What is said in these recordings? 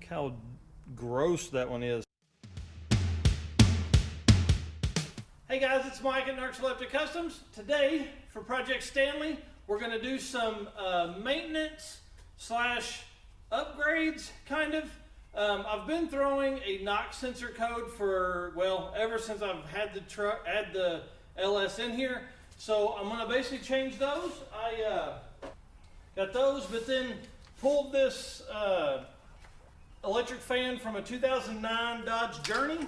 how gross that one is. Hey guys, it's Mike at Narcoleptic Customs. Today, for Project Stanley, we're going to do some maintenance slash upgrades, kind of. I've been throwing a knock sensor code for, well, ever since I've had the LS in here. So I'm going to basically change those. I got those, but then pulled this electric fan from a 2009 Dodge Journey.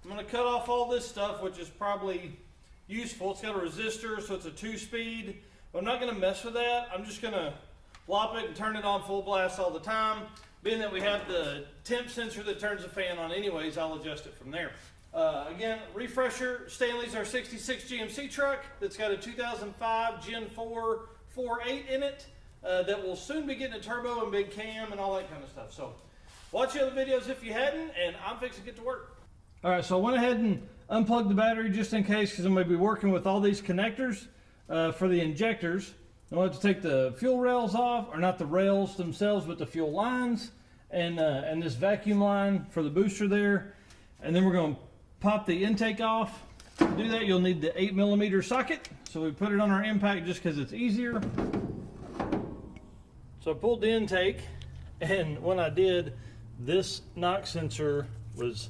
I'm going to cut off all this stuff, which is probably useful. It's got a resistor, so it's a 2-speed. But I'm not going to mess with that. I'm just going to lop it and turn it on full blast all the time. Being that we have the temp sensor that turns the fan on anyways, I'll adjust it from there. Again, refresher, Stanley's our 66 GMC truck that's got a 2005 Gen 4 4.8 in it that will soon be getting a turbo and big cam and all that kind of stuff. So watch the other videos if you hadn't, and I'm fixing to get to work. All right, so I went ahead and unplugged the battery just in case, because I'm going to be working with all these connectors for the injectors. I want to take the fuel rails off, or not the rails themselves, but the fuel lines, and this vacuum line for the booster there. And then we're going to pop the intake off. To do that, you'll need the 8mm socket. So we put it on our impact just because it's easier. So I pulled the intake, and when I did, this knock sensor was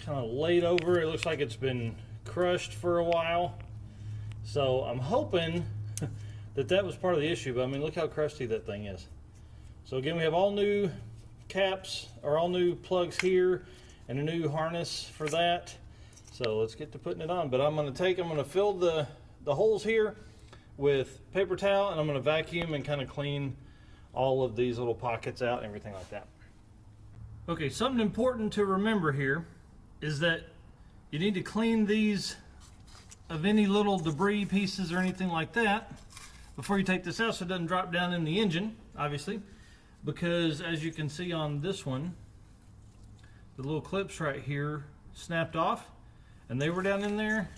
kind of laid over. It looks like it's been crushed for a while. So I'm hoping that was part of the issue, but I mean, look how crusty that thing is. So again, we have all new caps, or all new plugs here, and a new harness for that. So let's get to putting it on. But I'm going to fill the holes here with paper towel, and I'm going to vacuum and kind of clean all of these little pockets out and everything like that. Okay, something important to remember here is that you need to clean these of any little debris pieces or anything like that before you take this out, so it doesn't drop down in the engine, obviously, because as you can see on this one, the little clips right here snapped off, and they were down in there,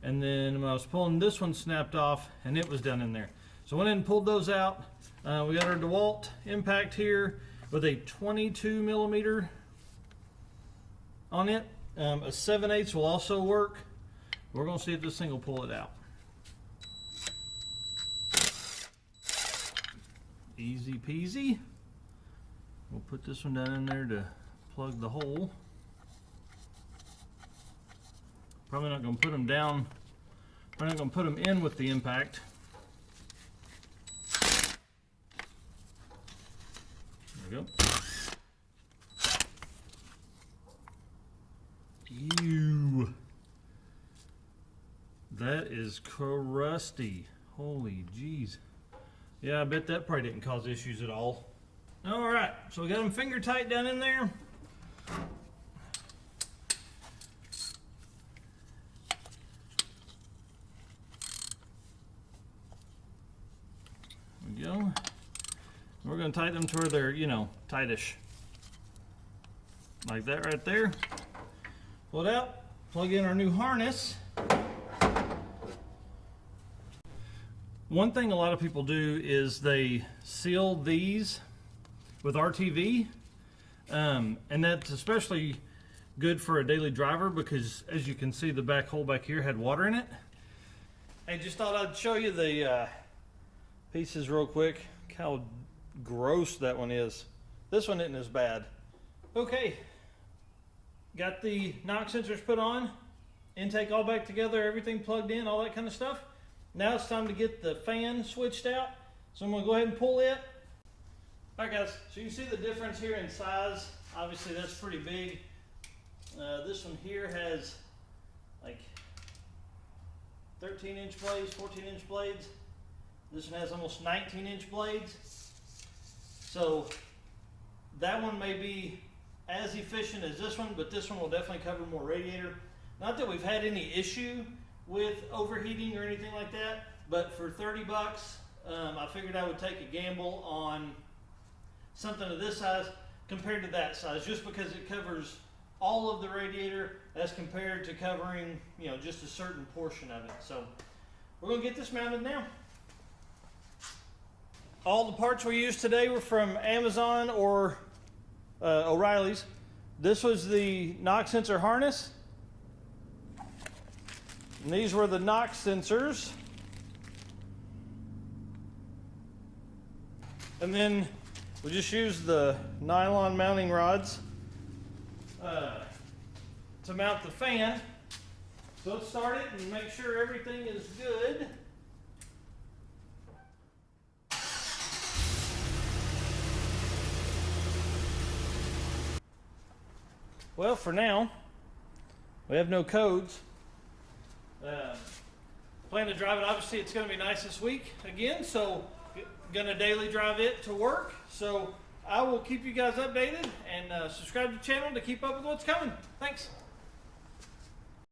and then when I was pulling, this one snapped off and it was down in there. So I went in and pulled those out. We got our DeWalt impact here with a 22mm on it. A 7/8 will also work. We're going to see if this thing will pull it out. Easy peasy. We'll put this one down in there to plug the hole. Probably not going to put them down. Probably not going to put them in with the impact. There we go. Ew. That is crusty. Holy jeez. Yeah, I bet that probably didn't cause issues at all. All right, so we got them finger tight down in there. There we go. We're going to tighten them to where they're, you know, tightish. Like that right there. Pull it out, plug in our new harness. One thing a lot of people do is they seal these with RTV, and that's especially good for a daily driver because, as you can see, the back hole back here had water in it. I just thought I'd show you the pieces real quick, how gross that one is. This one isn't as bad. Okay, got the knock sensors put on, intake all back together, everything plugged in, all that kind of stuff. Now it's time to get the fan switched out. So I'm going to go ahead and pull it. All right guys, so you can see the difference here in size. Obviously that's pretty big. This one here has like 13-inch blades, 14-inch blades. This one has almost 19-inch blades. So that one may be as efficient as this one, but this one will definitely cover more radiator. Not that we've had any issue with overheating or anything like that, but for 30 bucks, I figured I would take a gamble on something of this size compared to that size, just because it covers all of the radiator as compared to covering, you know, just a certain portion of it. So we're going to get this mounted now. All the parts we used today were from Amazon or O'Reilly's. This was the knock sensor harness. And these were the knock sensors. And then we just used the nylon mounting rods to mount the fan. So let's start it and make sure everything is good. Well, for now, we have no codes. Plan to drive it. Obviously, it's going to be nice this week again, so going to daily drive it to work. So I will keep you guys updated and subscribe to the channel to keep up with what's coming. Thanks.